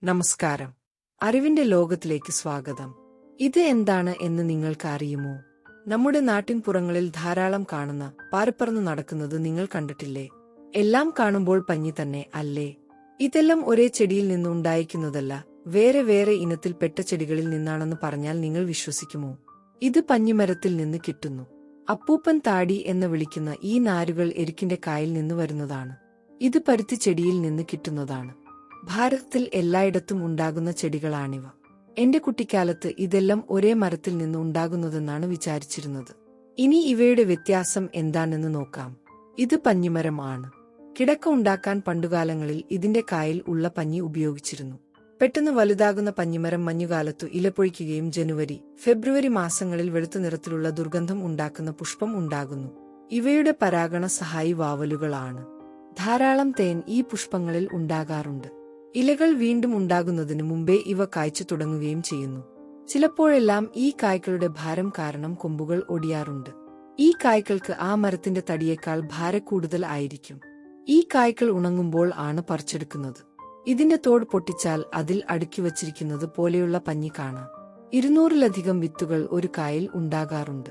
നമസ്കാരം. അറിവിന്റെ ലോകത്തിലേക്ക് സ്വാഗതം. ഇത് എന്താണ് എന്ന് നിങ്ങൾക്ക് അറിയുമോ? നമ്മുടെ നാട്ടിൻപുറങ്ങളിൽ ധാരാളം കാണുന്ന പാറിപ്പറന്നു നടക്കുന്നത് നിങ്ങൾ കണ്ടിട്ടില്ലേ? എല്ലാം കാണുമ്പോൾ പഞ്ഞി തന്നെ അല്ലേ? ഇതെല്ലാം ഒരേ ചെടിയിൽ നിന്ന് ഉണ്ടായിരിക്കുന്നതല്ല, വേറെ വേറെ ഇനത്തിൽപ്പെട്ട ചെടികളിൽ നിന്നാണെന്ന് പറഞ്ഞാൽ നിങ്ങൾ വിശ്വസിക്കുമോ? ഇത് പഞ്ഞിമരത്തിൽ നിന്ന് കിട്ടുന്നു. അപ്പൂപ്പൻ താടി എന്ന് വിളിക്കുന്ന ഈ നാരുകൾ എരിക്കിന്റെ കായിൽ നിന്ന് വരുന്നതാണ്. ഇത് പരുത്തി ചെടിയിൽ നിന്ന് കിട്ടുന്നതാണ്. ഭാരതത്തിൽ എല്ലായിടത്തും ഉണ്ടാകുന്ന ചെടികളാണിവ. എന്റെ കുട്ടിക്കാലത്ത് ഇതെല്ലാം ഒരേ മരത്തിൽ നിന്ന് ഉണ്ടാകുന്നതെന്നാണ് വിചാരിച്ചിരുന്നത്. ഇനി ഇവയുടെ വ്യത്യാസം എന്താണെന്ന് നോക്കാം. ഇത് പഞ്ഞിമരം ആണ്. കിടക്ക ഉണ്ടാക്കാൻ പണ്ടുകാലങ്ങളിൽ ഇതിന്റെ കായിൽ ഉള്ള പഞ്ഞി ഉപയോഗിച്ചിരുന്നു. പെട്ടെന്ന് വലുതാകുന്ന പഞ്ഞിമരം മഞ്ഞുകാലത്തു ഇലപൊഴിക്കുകയും ജനുവരി, ഫെബ്രുവരി മാസങ്ങളിൽ വെളുത്ത നിറത്തിലുള്ള ദുർഗന്ധം ഉണ്ടാക്കുന്ന പുഷ്പം ഉണ്ടാകുന്നു. ഇവയുടെ പരാഗണ സഹായി വാവലുകളാണ്. ധാരാളം തേൻ ഈ പുഷ്പങ്ങളിൽ ഉണ്ടാകാറുണ്ട്. ഇലകൾ വീണ്ടും ഉണ്ടാകുന്നതിന് മുമ്പേ ഇവ കായ്ച്ചു തുടങ്ങുകയും ചെയ്യുന്നു. ചിലപ്പോഴെല്ലാം ഈ കായ്ക്കളുടെ ഭാരം കാരണം കൊമ്പുകൾ ഒടിയാറുണ്ട്. ഈ കായ്ക്കൾക്ക് ആ മരത്തിന്റെ തടിയേക്കാൾ ഭാരക്കൂടുതൽ ആയിരിക്കും. ഈ കായ്ക്കൾ ഉണങ്ങുമ്പോൾ ആണ് പറിച്ചെടുക്കുന്നത്. ഇതിന്റെ തോട് പൊട്ടിച്ചാൽ അതിൽ അടുക്കി വച്ചിരിക്കുന്നത് പോലെയുള്ള പഞ്ഞി കാണാം. 200-ലധികം വിത്തുകൾ ഒരു കായിൽ ഉണ്ടാകാറുണ്ട്.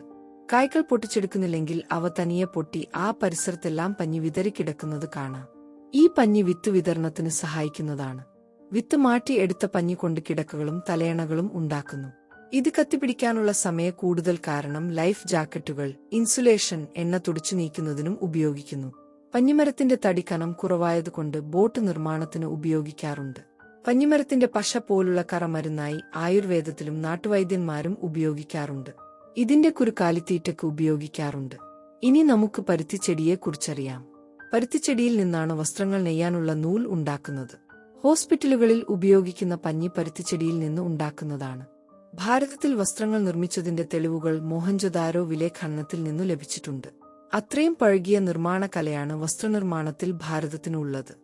കായ്ക്കൾ പൊട്ടിച്ചെടുക്കുന്നില്ലെങ്കിൽ അവ തനിയെ പൊട്ടി ആ പരിസരത്തെല്ലാം പഞ്ഞി വിതറിക്കിടക്കുന്നത് കാണാം. ഈ പഞ്ഞി വിത്ത് വിതരണത്തിന് സഹായിക്കുന്നതാണ്. വിത്ത് മാറ്റി എടുത്ത പഞ്ഞി കൊണ്ട് കിടക്കകളും തലയണകളും ഉണ്ടാക്കുന്നു. ഇത് കത്തിപ്പിടിക്കാനുള്ള സമയ കൂടുതൽ കാരണം ലൈഫ് ജാക്കറ്റുകൾ, ഇൻസുലേഷൻ, എണ്ണ തുടച്ചു നീക്കുന്നതിനും ഉപയോഗിക്കുന്നു. പഞ്ഞിമരത്തിന്റെ തടി കനം കുറവായതുകൊണ്ട് ബോട്ട് നിർമ്മാണത്തിന് ഉപയോഗിക്കാറുണ്ട്. പഞ്ഞിമരത്തിന്റെ പശ പോലുള്ള കറ മരുന്നായി ആയുർവേദത്തിലും നാട്ടുവൈദ്യന്മാരും ഉപയോഗിക്കാറുണ്ട്. ഇതിന്റെ കുരു കാലിത്തീറ്റയ്ക്ക് ഉപയോഗിക്കാറുണ്ട്. ഇനി നമുക്ക് പരുത്തിച്ചെടിയെക്കുറിച്ചറിയാം. പരുത്തിച്ചെടിയിൽ നിന്നാണ് വസ്ത്രങ്ങൾ നെയ്യാനുള്ള നൂൽ ഉണ്ടാക്കുന്നത്. ഹോസ്പിറ്റലുകളിൽ ഉപയോഗിക്കുന്ന പഞ്ഞി പരുത്തിച്ചെടിയിൽ നിന്ന് ഉണ്ടാക്കുന്നതാണ്. ഭാരതത്തിൽ വസ്ത്രങ്ങൾ നിർമ്മിച്ചതിന്റെ തെളിവുകൾ മോഹൻജൊദാരോ-വിലെ ഖനനത്തിൽ നിന്നു ലഭിച്ചിട്ടുണ്ട്. അത്രയും പഴകിയ നിർമ്മാണ കലയാണ് വസ്ത്രനിർമ്മാണത്തിൽ ഭാരതത്തിനുള്ളത്.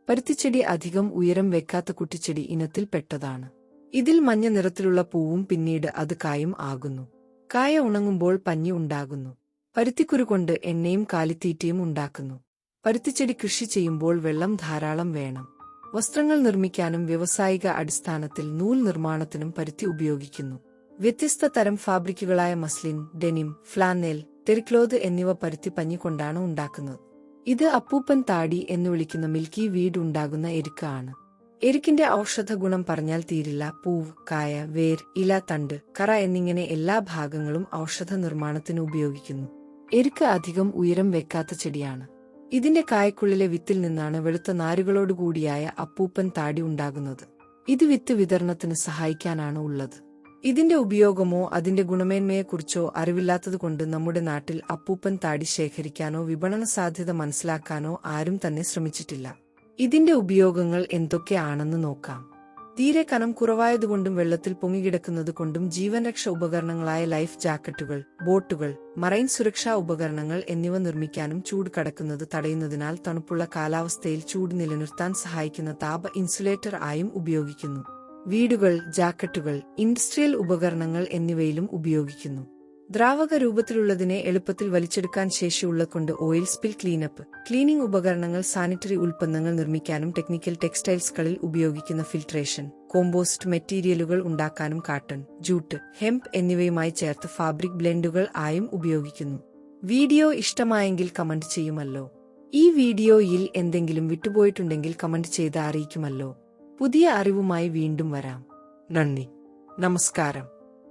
പരുത്തിച്ചെടി അധികം ഉയരം വെക്കാത്ത കുറ്റിച്ചെടി ഇനത്തിൽ പെട്ടതാണ്. ഇതിൽ മഞ്ഞ നിറത്തിലുള്ള പൂവും പിന്നീട് അത് കായും ആകുന്നു. കായ ഉണങ്ങുമ്പോൾ പഞ്ഞി ഉണ്ടാകുന്നു. പരുത്തിക്കുരു കൊണ്ട് എണ്ണയും കാലിത്തീറ്റയും ഉണ്ടാക്കുന്നു. പരുത്തിച്ചെടി കൃഷി ചെയ്യുമ്പോൾ വെള്ളം ധാരാളം വേണം. വസ്ത്രങ്ങൾ നിർമ്മിക്കാനും വ്യാവസായിക അടിസ്ഥാനത്തിൽ നൂൽ നിർമ്മാണത്തിനും പരുത്തി ഉപയോഗിക്കുന്നു. വ്യത്യസ്ത തരം ഫാബ്രിക്കുകളായ മസ്ലിൻ, ഡെനിം, ഫ്ലാനെൽ, ടെറിക്ലോത്ത് എന്നിവ പരുത്തി പഞ്ഞി കൊണ്ടാണ് ഉണ്ടാക്കുന്നത്. ഇത് അപ്പൂപ്പൻ താടി എന്ന് വിളിക്കുന്ന മിൽക്കി വീഡ് ഉണ്ടാകുന്ന എരിക്ക് ആണ്. എരിക്കിന്റെ ഔഷധ ഗുണം പറഞ്ഞാൽ തീരില്ല. പൂവ്, കായ, വേർ, ഇല, തണ്ട്, കറ എന്നിങ്ങനെ എല്ലാ ഭാഗങ്ങളും ഔഷധ നിർമ്മാണത്തിന് ഉപയോഗിക്കുന്നു. എരിക്ക് അധികം ഉയരം വെക്കാത്ത ചെടിയാണ്. ഇതിന്റെ കായക്കുള്ളിലെ വിത്തിൽ നിന്നാണ് വെളുത്ത നാരുകളോടുകൂടിയായ അപ്പൂപ്പൻ താടി ഉണ്ടാകുന്നത്. ഇത് വിത്ത് വിതരണത്തിന് സഹായിക്കാനാണ് ഉള്ളത്. ഇതിന്റെ ഉപയോഗമോ അതിന്റെ ഗുണമേന്മയെക്കുറിച്ചോ അറിവില്ലാത്തതുകൊണ്ട് നമ്മുടെ നാട്ടിൽ അപ്പൂപ്പൻ താടി ശേഖരിക്കാനോ വിപണന സാധ്യത മനസ്സിലാക്കാനോ ആരും തന്നെ ശ്രമിച്ചിട്ടില്ല. ഇതിന്റെ ഉപയോഗങ്ങൾ എന്തൊക്കെയാണെന്ന് നോക്കാം. തീരെ കനം കുറവായതുകൊണ്ടും വെള്ളത്തിൽ പൊങ്ങിക്കിടക്കുന്നത് കൊണ്ടും ജീവൻരക്ഷ ഉപകരണങ്ങളായ ലൈഫ് ജാക്കറ്റുകൾ, ബോട്ടുകൾ, മറൈൻ സുരക്ഷാ ഉപകരണങ്ങൾ എന്നിവ നിർമ്മിക്കാനും ചൂട് കടക്കുന്നത് തടയുന്നതിനാൽ തണുപ്പുള്ള കാലാവസ്ഥയിൽ ചൂട് നിലനിർത്താൻ സഹായിക്കുന്ന താപ ഇൻസുലേറ്റർ ആയും ഉപയോഗിക്കുന്നു. വീടുകൾ, ജാക്കറ്റുകൾ, ഇൻഡസ്ട്രിയൽ ഉപകരണങ്ങൾ എന്നിവയിലും ഉപയോഗിക്കുന്നു. ദ്രാവക രൂപത്തിലുള്ളതിനെ എളുപ്പത്തിൽ വലിച്ചെടുക്കാൻ ശേഷിയുള്ളതുകൊണ്ട് ഓയിൽ സ്പിൽ ക്ലീനപ്പ്, ക്ലീനിംഗ് ഉപകരണങ്ങൾ, സാനിറ്ററി ഉൽപ്പന്നങ്ങൾ നിർമ്മിക്കാനും ടെക്നിക്കൽ ടെക്സ്റ്റൈൽസുകളിൽ ഉപയോഗിക്കുന്ന ഫിൽട്രേഷൻ, കോമ്പോസ്റ്റ് മെറ്റീരിയലുകൾ ഉണ്ടാക്കാനും കാട്ടൺ, ജൂട്ട്, ഹെംപ് എന്നിവയുമായി ചേർത്ത് ഫാബ്രിക് ബ്ലെൻഡുകൾ ആയും ഉപയോഗിക്കുന്നു. വീഡിയോ ഇഷ്ടമായെങ്കിൽ കമന്റ് ചെയ്യുമല്ലോ. ഈ വീഡിയോയിൽ എന്തെങ്കിലും വിട്ടുപോയിട്ടുണ്ടെങ്കിൽ കമന്റ് ചെയ്ത് അറിയിക്കുമല്ലോ. പുതിയ അറിവുമായി വീണ്ടും വരാം. നന്ദി. നമസ്കാരം.